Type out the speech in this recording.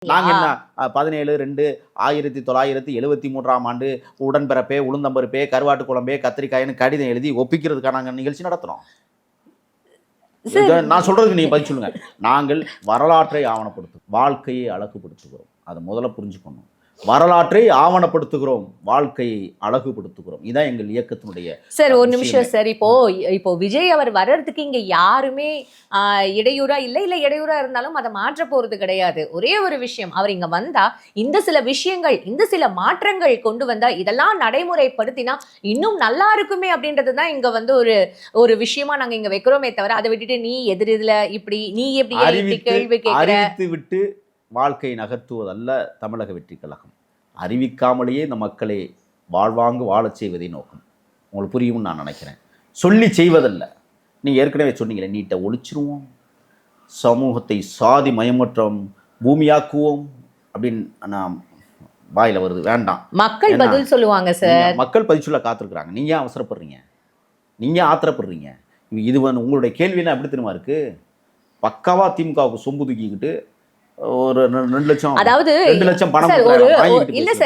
நாங்க என்ன 17/2/1973 உடன்பிறப்பே, உளுந்தம்பருப்பே, கருவாட்டு குழம்பே, கத்திரிக்காய்னு கடிதம் எழுதி ஒப்பிக்கிறதுக்காக நாங்க நிகழ்ச்சி நடத்துறோம். நான் சொல்றதுக்கு நீங்க பதில் சொல்லுங்க. நாங்கள் வரலாற்றை ஆவணப்படுத்தும், வாழ்க்கையை அழகுபடுத்துகிறோம். அதை முதல்ல புரிஞ்சுக்கணும். வரலாற்றை ஆவணப்படுத்துகிறோம், வாழ்க்கையை அழகுபடுத்துகிறோம். இதான் எங்கள் இயக்கத்தினுடைய. சார் ஒரு நிமிஷம் சார். இப்போ விஜய் அவர் வர்றதுக்கு இங்க யாருமே இடையூறா இல்ல இடையூறா இருந்தாலும் அதை மாற்ற போறது கிடையாது. ஒரே ஒரு விஷயம், அவர் இங்க வந்தா இந்த சில விஷயங்கள், இந்த சில மாற்றங்கள் கொண்டு வந்தா இதெல்லாம் நடைமுறைப்படுத்தினா இன்னும் நல்லா இருக்குமே அப்படின்றதுதான் இங்க ஒரு விஷயமா நாங்க இங்க வைக்கிறோமே தவிர, அதை விட்டுட்டு நீ எதிரில இப்படி நீ எப்படி கேள்வி கேட்கிற விட்டு வாழ்க்கை நகர்த்துவதல்ல தமிழக வெற்றி கழகம். அறிவிக்காமலேயே இந்த மக்களை வாழ்வாங்கு வாழச் செய்வதை நோக்கம். உங்களுக்கு புரியும்னு நான் நினைக்கிறேன். சொல்லி செய்வதல்ல. நீங்கள் ஏற்கனவே சொன்னீங்களே, நீட்டை ஒழிச்சிருவோம், சமூகத்தை சாதி மயமற்றம் பூமியாக்குவோம் அப்படின்னு நான் வாயில வருது. வேண்டாம், மக்கள் பதில் சொல்லுவாங்க சார். மக்கள் பதில் சொல்ல காத்திருக்கிறாங்க. நீங்க அவசரப்படுறீங்க, நீங்க ஆத்திரப்படுறீங்க. இது உங்களுடைய கேள்வினா எப்படி தெரியுமா இருக்கு? பக்காவா திமுகவுக்கு சொம்பு தூக்கிக்கிட்டு ஒரு 2 லட்சம், அதாவது 2 லட்சம் பணம் இல்ல சார்.